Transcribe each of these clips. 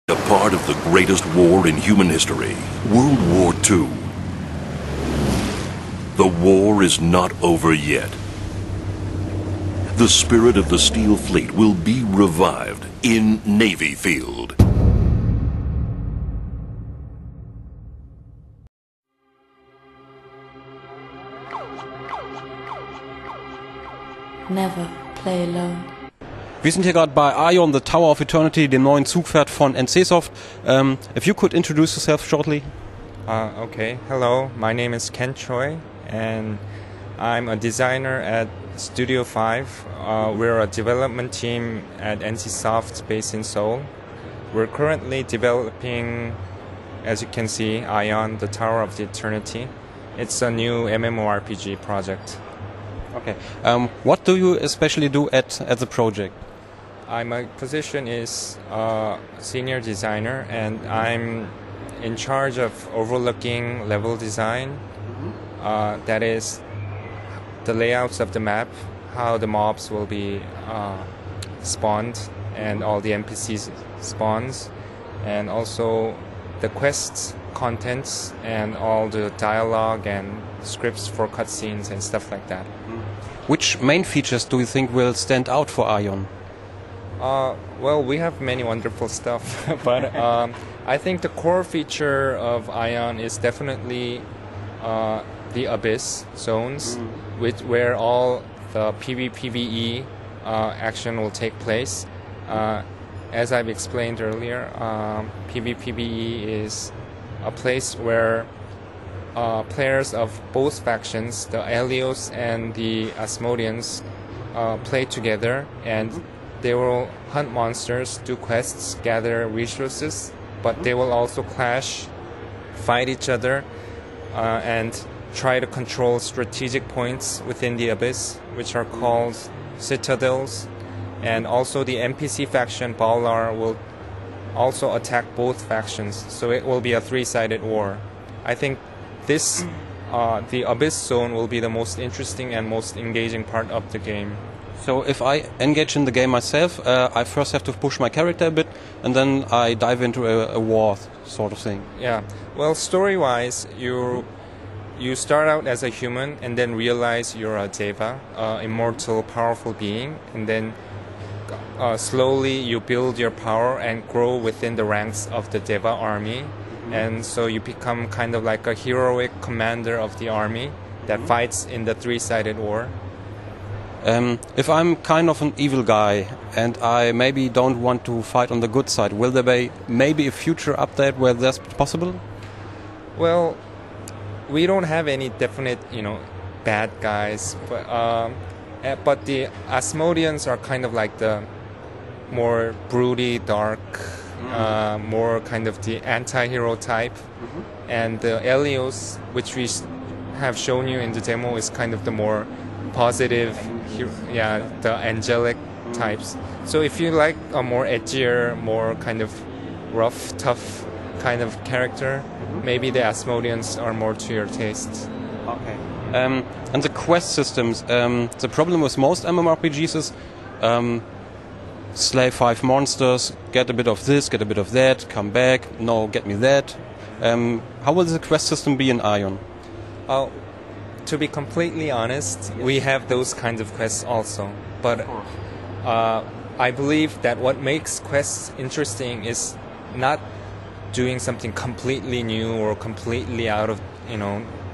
A part of the greatest war in human history, World War II. The war is not over yet. The spirit of the Steel Fleet will be revived in Navy Field. Never play alone. Wir sind hier gerade bei Aion, the Tower of Eternity, dem neuen Zugpferd von NCSoft. If you could introduce yourself shortly. Okay, hello, my name is Choi, and I'm a designer at Studio 5. We're a development team at NCSoft based in Seoul. We're currently developing, as you can see, Aion, the Tower of the Eternity. It's a new MMORPG project. Okay. What do you especially do at the project? My position is senior designer, and I'm in charge of overlooking level design. That is the layouts of the map, how the mobs will be spawned, and all the NPCs spawns, and also the quests, contents, and all the dialogue and scripts for cutscenes and stuff like that. Which main features do you think will stand out for Aion? Well, we have many wonderful stuff, but I think the core feature of Aion is definitely the Abyss zones, where all the PvPvE action will take place. As I've explained earlier, PvPvE is a place where players of both factions, the Helios and the Asmodeans, play together, and they will hunt monsters, do quests, gather resources, but they will also clash, fight each other, and try to control strategic points within the Abyss, which are called citadels. And also the NPC faction, Balar, will also attack both factions, so it will be a three-sided war. I think this, the Abyss zone, will be the most interesting and most engaging part of the game. So if I engage in the game myself, I first have to push my character a bit, and then I dive into a war sort of thing. Yeah. Well, story-wise, you start out as a human and then realize you're a Deva, immortal, powerful being, and then slowly you build your power and grow within the ranks of the Deva army. And so you become kind of like a heroic commander of the army that fights in the three-sided war. If I'm kind of an evil guy and I maybe don't want to fight on the good side, will there be maybe a future update where that's possible? Well, we don't have any definite, bad guys, but the Asmodeans are kind of like the more broody, dark, more kind of the anti-hero type, and the Helios, which we have shown you in the demo, is kind of the more positive, the angelic types. So if you like a more edgier, more kind of rough, tough kind of character, maybe the Asmodeans are more to your taste. Okay. And the quest systems, the problem with most MMORPGs is slay 5 monsters, get a bit of this, get a bit of that, come back, no, get me that. How will the quest system be in Aion? To be completely honest, we have those kinds of quests also. But I believe that what makes quests interesting is not doing something completely new or completely out of,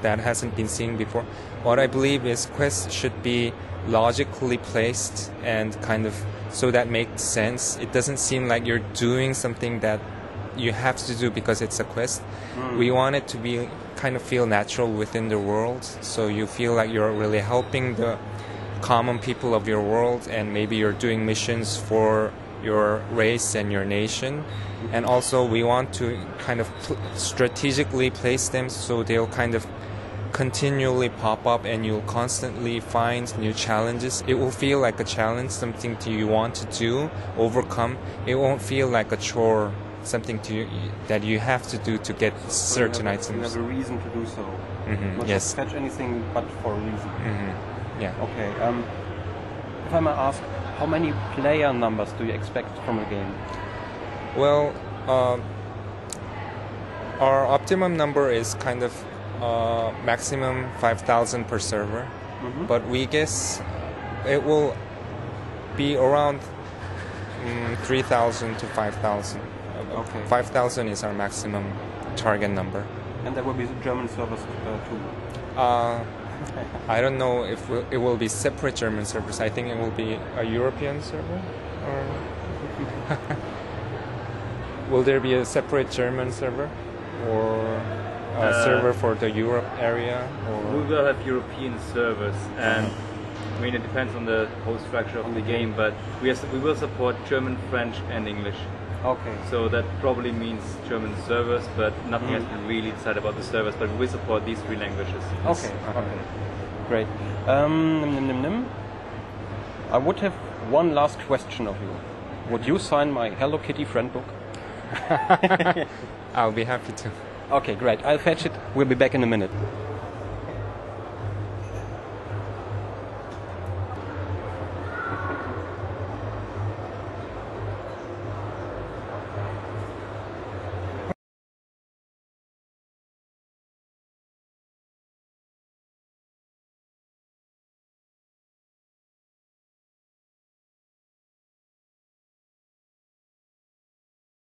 that hasn't been seen before. What I believe is quests should be logically placed and kind of so that makes sense. It doesn't seem like you're doing something that you have to do because it's a quest. We want it to be kind of feel natural within the world, so you feel like you're really helping the common people of your world, and maybe you're doing missions for your race and your nation. And also we want to kind of strategically place them so they'll kind of continually pop up and you'll constantly find new challenges. It will feel like a challenge, something you want to do, overcome. It won't feel like a chore, something that you have to do to get certain items. You have a reason to do so. Not yes. to catch anything but for a reason. Yeah. Okay. If I may ask, how many player numbers do you expect from a game? Well, Our optimum number is kind of maximum 5,000 per server, but we guess it will be around 3,000 to 5,000. Okay. 5,000 is our maximum target number. And there will be German servers too. I don't know if it will be separate German servers. I think it will be a European server. Or will there be a separate German server, or a server for the Europe area? We will have European servers, and I mean it depends on the whole structure of the game. But we will support German, French, and English. Okay. So that probably means German servers, but nothing has been really decided about the servers. But we will support these three languages. Okay. Okay. Great. I would have one last question of you. Would you sign my Hello Kitty friend book? I'll be happy to. Okay, great. I'll fetch it. We'll be back in a minute.